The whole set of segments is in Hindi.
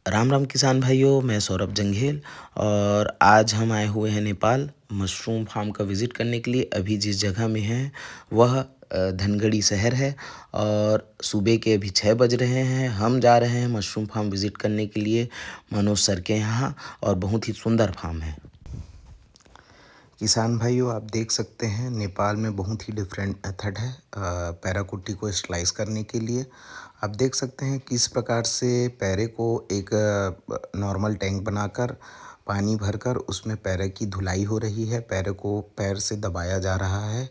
राम राम किसान भाइयों, मैं सौरभ जंघेल और आज हम आए हुए हैं नेपाल मशरूम फार्म का विज़िट करने के लिए। अभी जिस जगह में हैं वह धनगढ़ी शहर है और सुबह के अभी 6 बज रहे हैं। हम जा रहे हैं मशरूम फार्म विज़िट करने के लिए मनोज सर के यहाँ, और बहुत ही सुंदर फार्म है। किसान भाइयों, आप देख सकते हैं नेपाल में बहुत ही डिफरेंट मेथड है पैराकुट्टी को स्लाइस करने के लिए। आप देख सकते हैं किस प्रकार से पैरे को एक नॉर्मल टैंक बनाकर पानी भरकर उसमें पैरे की धुलाई हो रही है। पैरे को पैर से दबाया जा रहा है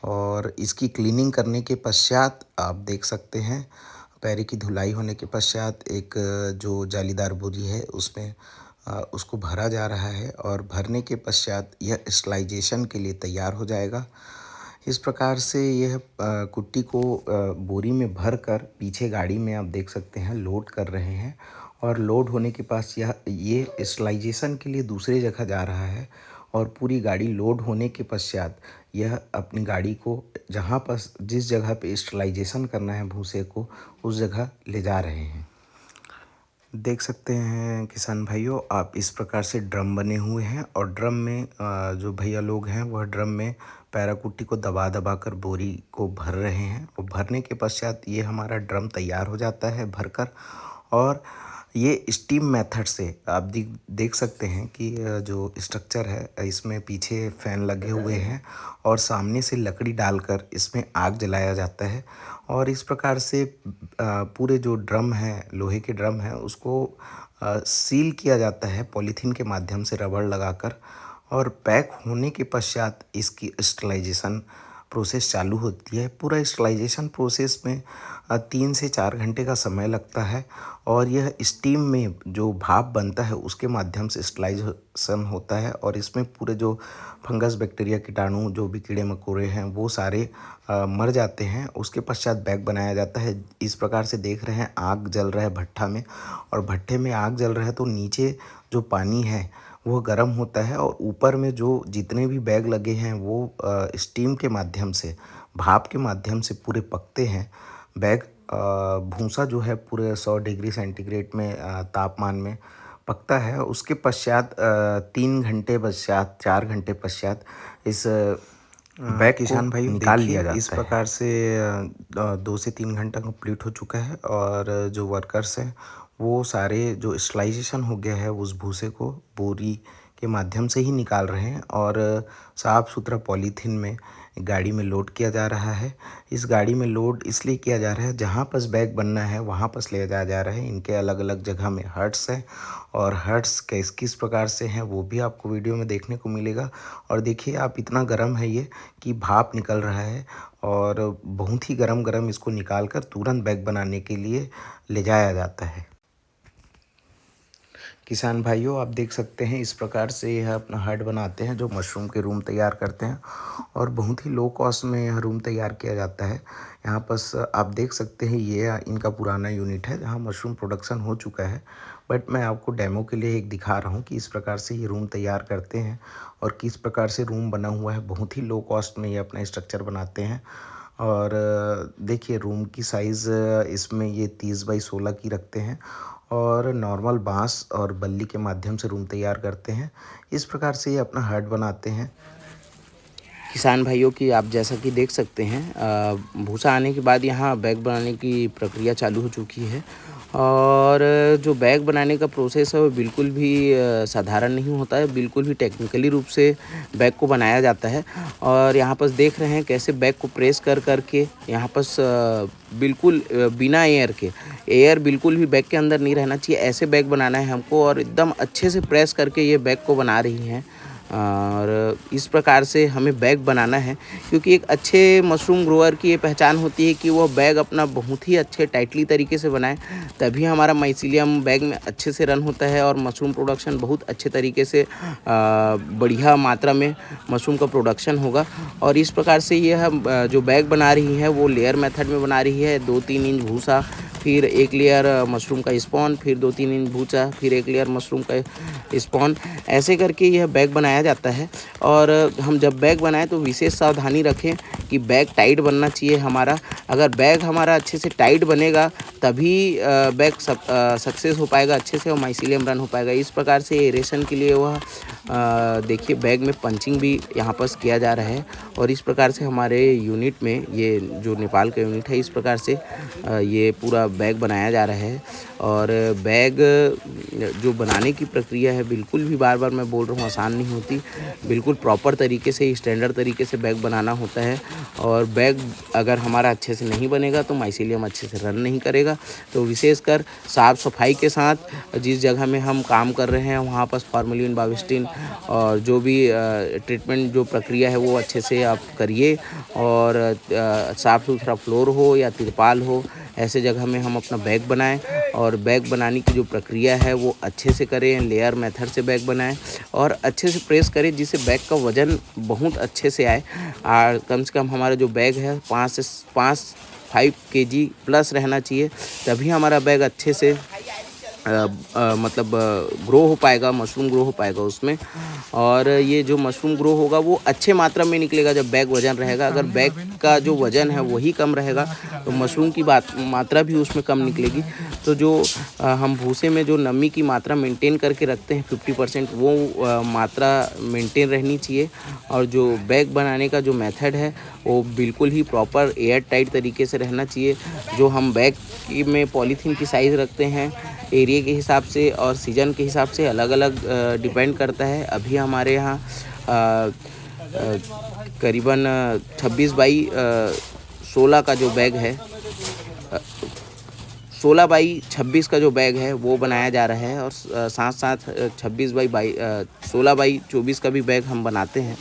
और इसकी क्लीनिंग करने के पश्चात आप देख सकते हैं पैरे की धुलाई होने के पश्चात एक जो जालीदार बोरी है उसमें उसको भरा जा रहा है और भरने के पश्चात यह स्टरलाइजेशन के लिए तैयार हो जाएगा। इस प्रकार से यह कुट्टी को बोरी में भर कर पीछे गाड़ी में आप देख सकते हैं लोड कर रहे हैं, और लोड होने के पास ये स्टरलाइजेशन के लिए दूसरी जगह जा रहा है। और पूरी गाड़ी लोड होने के पश्चात यह अपनी गाड़ी को जहाँ पर जिस जगह पे स्टरलाइजेशन करना है भूसे को, उस जगह ले जा रहे हैं। देख सकते हैं किसान भाइयों, आप इस प्रकार से ड्रम बने हुए हैं और ड्रम में जो भैया लोग हैं वह ड्रम में पैराकुट्टी को दबा दबा कर बोरी को भर रहे हैं। और भरने के पश्चात ये हमारा ड्रम तैयार हो जाता है भरकर। और ये स्टीम मेथड से आप देख सकते हैं कि जो स्ट्रक्चर है इसमें पीछे फैन लगे हुए हैं और सामने से लकड़ी डालकर इसमें आग जलाया जाता है। और इस प्रकार से पूरे जो ड्रम है, लोहे के ड्रम है, उसको सील किया जाता है पॉलीथीन के माध्यम से रबड़ लगाकर। और पैक होने के पश्चात इसकी स्टरलाइजेशन प्रोसेस चालू होती है। पूरा स्टरलाइजेशन प्रोसेस में 3 से 4 घंटे का समय लगता है और यह स्टीम में जो भाप बनता है उसके माध्यम से स्टरलाइजेशन होता है। और इसमें पूरे जो फंगस, बैक्टीरिया, कीटाणु, जो भी कीड़े मकोड़े हैं वो सारे मर जाते हैं। उसके पश्चात बैग बनाया जाता है। इस प्रकार से देख रहे हैं आग जल रहा है भट्ठा में, और भट्ठे में आग जल रहा है तो नीचे जो पानी है वो गर्म होता है और ऊपर में जो जितने भी बैग लगे हैं वो स्टीम के माध्यम से, भाप के माध्यम से पूरे पकते हैं। बैग भूसा जो है पूरे 100 डिग्री सेंटीग्रेड में तापमान में पकता है। उसके पश्चात 3 घंटे पश्चात, 4 घंटे पश्चात इस बैग किसान भाई निकाल लिया जाता है। इस प्रकार से 2 से 3 घंटा कंप्लीट हो चुका है और जो वर्कर्स हैं वो सारे जो स्टरलाइजेशन हो गया है उस भूसे को बोरी के माध्यम से ही निकाल रहे हैं और साफ़ सुथरा पॉलीथीन में गाड़ी में लोड किया जा रहा है। इस गाड़ी में लोड इसलिए किया जा रहा है जहाँ पर बैग बनना है वहाँ पर ले जाया जा रहा है। इनके अलग अलग जगह में हट्स हैं और हट्स किस किस प्रकार से हैं वो भी आपको वीडियो में देखने को मिलेगा। और देखिए आप, इतना गर्म है ये कि भाप निकल रहा है और बहुत ही गरम गरम इसको निकाल कर तुरंत बैग बनाने के लिए ले जाया जाता है। किसान भाइयों, आप देख सकते हैं इस प्रकार से यह अपना हट बनाते हैं जो मशरूम के रूम तैयार करते हैं, और बहुत ही लो कॉस्ट में यह रूम तैयार किया जाता है। यहाँ पर आप देख सकते हैं ये इनका पुराना यूनिट है जहाँ मशरूम प्रोडक्शन हो चुका है, बट मैं आपको डेमो के लिए एक दिखा रहा हूँ कि इस प्रकार से ये रूम तैयार करते हैं और किस प्रकार से रूम बना हुआ है। बहुत ही लो कॉस्ट में ये अपना स्ट्रक्चर बनाते हैं। और देखिए रूम की साइज़ इसमें ये 30x16 की रखते हैं और नॉर्मल बांस और बल्ली के माध्यम से रूम तैयार करते हैं। इस प्रकार से ये अपना हट बनाते हैं। किसान भाइयों की आप जैसा कि देख सकते हैं भूसा आने के बाद यहाँ बैग बनाने की प्रक्रिया चालू हो चुकी है। और जो बैग बनाने का प्रोसेस है वो बिल्कुल भी साधारण नहीं होता है, बिल्कुल भी टेक्निकली रूप से बैग को बनाया जाता है। और यहाँ पर देख रहे हैं कैसे बैग को प्रेस कर के यहाँ पर बिल्कुल बिना एयर के, एयर बिल्कुल भी बैग के अंदर नहीं रहना चाहिए, ऐसे बैग बनाना है हमको। और एकदम अच्छे से प्रेस करके ये बैग को बना रही हैं और इस प्रकार से हमें बैग बनाना है, क्योंकि एक अच्छे मशरूम ग्रोअर की ये पहचान होती है कि वो बैग अपना बहुत ही अच्छे टाइटली तरीके से बनाए, तभी हमारा माइसीलियम बैग में अच्छे से रन होता है और मशरूम प्रोडक्शन बहुत अच्छे तरीके से बढ़िया मात्रा में मशरूम का प्रोडक्शन होगा। और इस प्रकार से यह जो बैग बना रही है वो लेयर मेथड में बना रही है। 2-3 इंच भूसा फिर एक लेयर मशरूम का स्पॉन, फिर 2-3 इंच भूसा, फिर एक लेयर मशरूम का स्पॉन, ऐसे करके यह बैग बनाया जाता है। और हम जब बैग बनाएं तो विशेष सावधानी रखें कि बैग टाइट बनना चाहिए हमारा। अगर बैग हमारा अच्छे से टाइट बनेगा तभी बैग सक्सेस हो पाएगा अच्छे से और माइसीलियम रन हो पाएगा। इस प्रकार से एरेशन के लिए वह देखिए बैग में पंचिंग भी यहाँ पर किया जा रहा है। और इस प्रकार से हमारे यूनिट में, ये जो नेपाल का यूनिट है, इस प्रकार से ये पूरा बैग बनाया जा रहा है। और बैग जो बनाने की प्रक्रिया है बिल्कुल भी, बार बार मैं बोल रहा हूँ, आसान नहीं होती। बिल्कुल प्रॉपर तरीके से, स्टैंडर्ड तरीके से बैग बनाना होता है। और बैग अगर हमारा अच्छे से नहीं बनेगा तो माइसीलियम अच्छे से रन नहीं करेगा। तो विशेषकर साफ़ सफाई के साथ जिस जगह में हम काम कर रहे हैं वहाँ पर फॉर्मेलिन, बाविस्टिन और जो भी ट्रीटमेंट जो प्रक्रिया है वो अच्छे से आप करिए। और साफ़ सुथरा फ्लोर हो या तिरपाल हो, ऐसे जगह में हम अपना बैग बनाएं। और बैग बनाने की जो प्रक्रिया है वो अच्छे से करें, लेयर मेथड से बैग बनाएं और अच्छे से प्रेस करें जिससे बैग का वज़न बहुत अच्छे से आए। और कम से कम हमारा जो बैग है 5 kg प्लस रहना चाहिए, तभी हमारा बैग अच्छे से मतलब ग्रो हो पाएगा, मशरूम ग्रो हो पाएगा उसमें। और ये जो मशरूम ग्रो होगा वो अच्छे मात्रा में निकलेगा जब बैग वजन रहेगा। अगर बैग का जो वज़न है वही कम रहेगा तो मशरूम की मात्रा भी उसमें कम निकलेगी। तो जो हम भूसे में जो नमी की मात्रा मेंटेन करके रखते हैं 50%, वो मात्रा मेंटेन रहनी चाहिए। और जो बैग बनाने का जो मेथड है वो बिल्कुल ही प्रॉपर एयर टाइट तरीके से रहना चाहिए। जो हम बैग में पॉलीथीन की साइज़ रखते हैं एरिया के हिसाब से और सीज़न के हिसाब से अलग अलग डिपेंड करता है। अभी हमारे यहाँ करीबन 26 बाई 16 का जो बैग है, 16 बाई 26 का जो बैग है वो बनाया जा रहा है। और साथ साथ 16 बाई 24 का भी बैग हम बनाते हैं।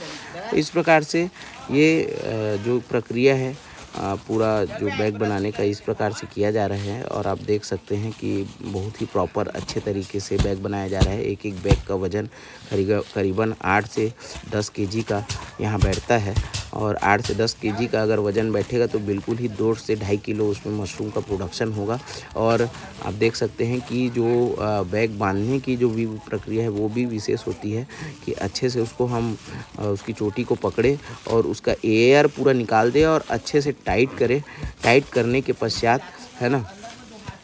तो इस प्रकार से ये जो प्रक्रिया है पूरा जो बैग बनाने का इस प्रकार से किया जा रहा है। और आप देख सकते हैं कि बहुत ही प्रॉपर अच्छे तरीके से बैग बनाया जा रहा है। एक एक बैग का वज़न करीबन 8 से 10 kg का यहाँ बैठता है। और 8 से 10 kg का अगर वज़न बैठेगा तो बिल्कुल ही 2 से 2.5 किलो उसमें मशरूम का प्रोडक्शन होगा। और आप देख सकते हैं कि जो बैग बांधने की जो भी प्रक्रिया है वो भी विशेष होती है कि अच्छे से उसको हम उसकी चोटी को पकड़े और उसका एयर पूरा निकाल दें और अच्छे से टाइट करें। टाइट करने के पश्चात, है ना,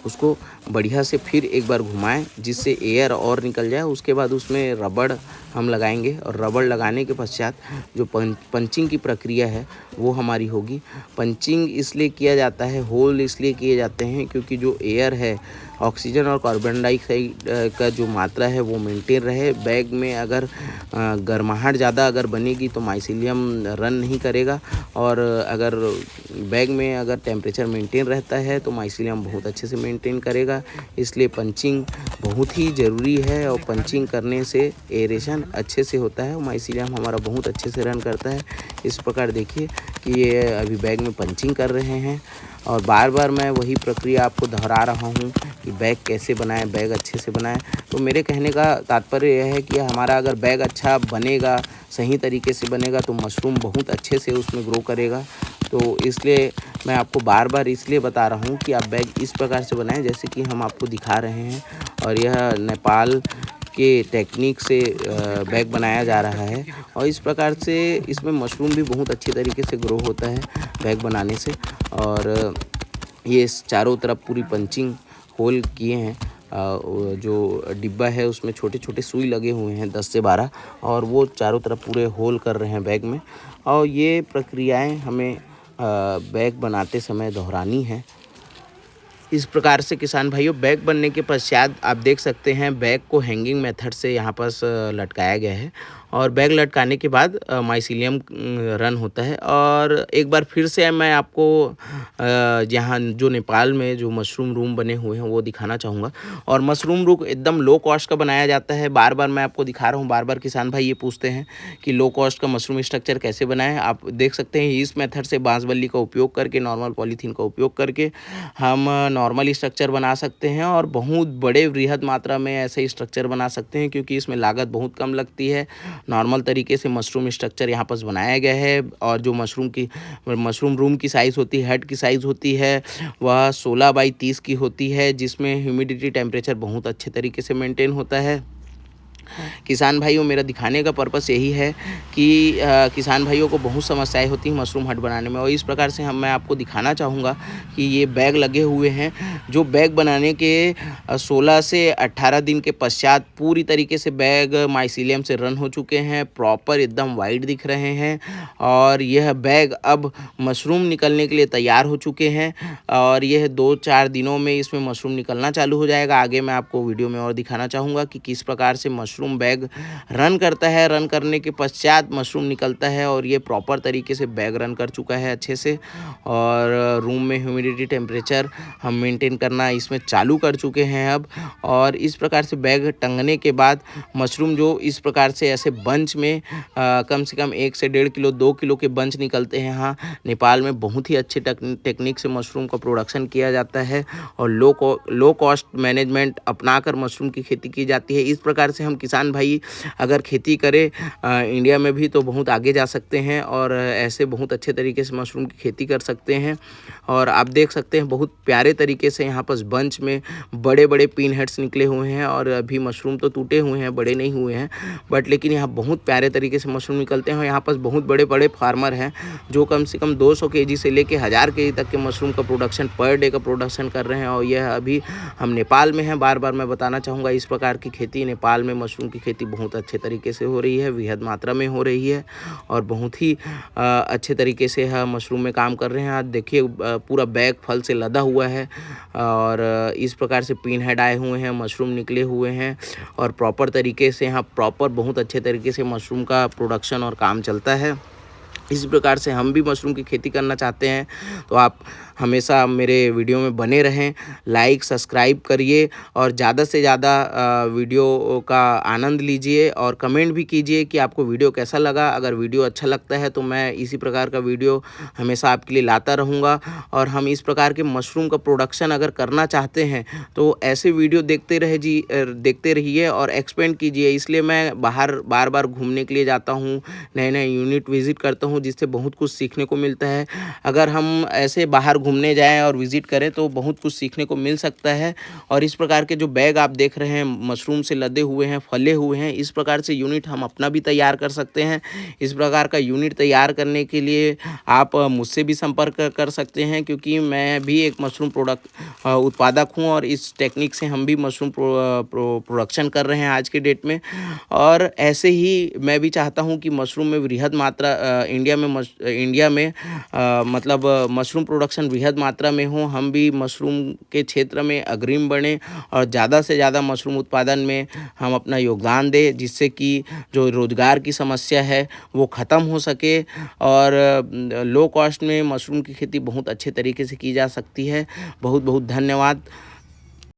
उसको बढ़िया से फिर एक बार घुमाएं जिससे एयर और निकल जाए। उसके बाद उसमें रबड़ हम लगाएंगे और रबड़ लगाने के पश्चात जो पंचिंग की प्रक्रिया है वो हमारी होगी। पंचिंग इसलिए किया जाता है, होल इसलिए किए जाते हैं क्योंकि जो एयर है, ऑक्सीजन और कार्बन डाइऑक्साइड का जो मात्रा है वो मेंटेन रहे। बैग में अगर गर्माहट ज़्यादा अगर बनेगी तो माइसीलियम रन नहीं करेगा। और अगर बैग में अगर टेम्परेचर मेंटेन रहता है तो माइसीलियम बहुत अच्छे से मेंटेन करेगा। इसलिए पंचिंग बहुत ही ज़रूरी है और पंचिंग करने से एरेशन अच्छे से होता है और माइसीलियम हमारा बहुत अच्छे से रन करता है। इस प्रकार देखिए कि ये अभी बैग में पंचिंग कर रहे हैं। और बार बार मैं वही प्रक्रिया आपको दोहरा रहा हूँ कि बैग कैसे बनाएं, बैग अच्छे से बनाएं। तो मेरे कहने का तात्पर्य यह है कि हमारा अगर बैग अच्छा बनेगा, सही तरीके से बनेगा तो मशरूम बहुत अच्छे से उसमें ग्रो करेगा। तो इसलिए मैं आपको बार बार इसलिए बता रहा हूँ कि आप बैग इस प्रकार से बनाएं जैसे कि हम आपको दिखा रहे हैं। और यह नेपाल के टेक्निक से बैग बनाया जा रहा है। और इस प्रकार से इसमें मशरूम भी बहुत अच्छी तरीके से ग्रो होता है बैग बनाने से। और ये चारों तरफ पूरी पंचिंग होल किए हैं। जो डिब्बा है उसमें छोटे छोटे सुई लगे हुए हैं 10 से 12, और वो चारों तरफ पूरे होल कर रहे हैं बैग में। और ये प्रक्रियाएं हमें बैग बनाते समय दोहरानी है। इस प्रकार से किसान भाइयों, बैग बनने के पश्चात आप देख सकते हैं बैग को हैंगिंग मेथड से यहाँ पर लटकाया गया है। और बैग लटकाने के बाद माइसीलियम रन होता है। और एक बार फिर से मैं आपको यहाँ जो नेपाल में जो मशरूम रूम बने हुए हैं वो दिखाना चाहूँगा। और मशरूम रूम एकदम लो कॉस्ट का बनाया जाता है। बार बार मैं आपको दिखा रहा हूँ, बार बार किसान भाई ये पूछते हैं कि लो कॉस्ट का मशरूम स्ट्रक्चर कैसे बनाएं। आप देख सकते हैं इस मेथड से बांस बल्ली का उपयोग करके, नॉर्मल पॉलीथीन का उपयोग करके हम नॉर्मल स्ट्रक्चर बना सकते हैं। और बहुत बड़े वृहद मात्रा में ऐसे स्ट्रक्चर बना सकते हैं क्योंकि इसमें लागत बहुत कम लगती है नॉर्मल तरीके से मशरूम स्ट्रक्चर यहाँ पर बनाया गया है। और जो मशरूम रूम की साइज़ होती है, हट की साइज़ होती है, वह 16 बाई 30 की होती है, जिसमें ह्यूमिडिटी टेम्परेचर बहुत अच्छे तरीके से मेंटेन होता है। किसान भाइयों, मेरा दिखाने का पर्पस यही है कि किसान भाइयों को बहुत समस्याएं होती हैं मशरूम हट बनाने में, और इस प्रकार से मैं आपको दिखाना चाहूँगा कि ये बैग लगे हुए हैं। जो बैग बनाने के 16 से 18 दिन के पश्चात पूरी तरीके से बैग माइसीलियम से रन हो चुके हैं, प्रॉपर एकदम वाइट दिख रहे हैं, और यह बैग अब मशरूम निकलने के लिए तैयार हो चुके हैं। और यह 2-4 दिनों में इसमें मशरूम निकलना चालू हो जाएगा। आगे मैं आपको वीडियो में और दिखाना चाहूँगा कि किस प्रकार से मशरूम बैग रन करता है। रन करने के पश्चात मशरूम निकलता है, और ये प्रॉपर तरीके से बैग रन कर चुका है अच्छे से। और रूम में ह्यूमिडिटी टेम्परेचर हम मेंटेन करना इसमें चालू कर चुके हैं अब। और इस प्रकार से बैग टंगने के बाद मशरूम जो इस प्रकार से ऐसे बंच में कम से कम 1 से 1.5 किलो 2 किलो के बंच निकलते हैं। हाँ, नेपाल में बहुत ही अच्छे टेक्निक से मशरूम का प्रोडक्शन किया जाता है, और लो कॉस्ट मैनेजमेंट अपनाकर मशरूम की खेती की जाती है। इस प्रकार से हम किसान भाई अगर खेती करें इंडिया में भी, तो बहुत आगे जा सकते हैं, और ऐसे बहुत अच्छे तरीके से मशरूम की खेती कर सकते हैं। और आप देख सकते हैं बहुत प्यारे तरीके से यहाँ पर बंच में बड़े बड़े पिन हेड्स निकले हुए हैं, और अभी मशरूम तो टूटे हुए हैं, बड़े नहीं हुए हैं, बट लेकिन यहाँ बहुत प्यारे तरीके से मशरूम निकलते हैं। और यहाँ पर बहुत बड़े बड़े फार्मर हैं जो कम से कम 200 केजी से लेके 1000 केजी तक के मशरूम का प्रोडक्शन पर डे का प्रोडक्शन कर रहे हैं। और यह अभी हम नेपाल में हैं। बार बार मैं बताना चाहूँगा, इस प्रकार की खेती नेपाल में मशरूम की खेती बहुत अच्छे तरीके से हो रही है, वृहद मात्रा में हो रही है, और बहुत ही अच्छे तरीके से मशरूम में काम कर रहे हैं। आज देखिए पूरा बैग फल से लदा हुआ है, और इस प्रकार से पिन हेड आए हुए हैं, मशरूम निकले हुए हैं, और प्रॉपर तरीके से यहाँ प्रॉपर बहुत अच्छे तरीके से मशरूम का प्रोडक्शन और काम चलता है। इस प्रकार से हम भी मशरूम की खेती करना चाहते हैं, तो आप हमेशा मेरे वीडियो में बने रहें, लाइक सब्सक्राइब करिए, और ज़्यादा से ज़्यादा वीडियो का आनंद लीजिए, और कमेंट भी कीजिए कि आपको वीडियो कैसा लगा। अगर वीडियो अच्छा लगता है तो मैं इसी प्रकार का वीडियो हमेशा आपके लिए लाता रहूँगा। और हम इस प्रकार के मशरूम का प्रोडक्शन अगर करना चाहते हैं तो ऐसे वीडियो देखते रहिए और एक्सपेंड कीजिए। इसलिए मैं बाहर बार बार घूमने के लिए जाता हूँ, नए नए यूनिट विज़िट करता हूँ, जिससे बहुत कुछ सीखने को मिलता है। अगर हम ऐसे बाहर घूमने जाएं और विज़िट करें तो बहुत कुछ सीखने को मिल सकता है। और इस प्रकार के जो बैग आप देख रहे हैं मशरूम से लदे हुए हैं, फले हुए हैं, इस प्रकार से यूनिट हम अपना भी तैयार कर सकते हैं। इस प्रकार का यूनिट तैयार करने के लिए आप मुझसे भी संपर्क कर सकते हैं, क्योंकि मैं भी एक मशरूम उत्पादक हूँ, और इस टेक्निक से हम भी मशरूम प्रोडक्शन कर रहे हैं आज के डेट में। और ऐसे ही मैं भी चाहता हूँ कि मशरूम में वृहद मात्रा इंडिया में मतलब मशरूम प्रोडक्शन वृहद मात्रा में हो। हम भी मशरूम के क्षेत्र में अग्रिम बने, और ज़्यादा से ज़्यादा मशरूम उत्पादन में हम अपना योगदान दें, जिससे कि जो रोज़गार की समस्या है वो ख़त्म हो सके। और लो कॉस्ट में मशरूम की खेती बहुत अच्छे तरीके से की जा सकती है। बहुत बहुत धन्यवाद।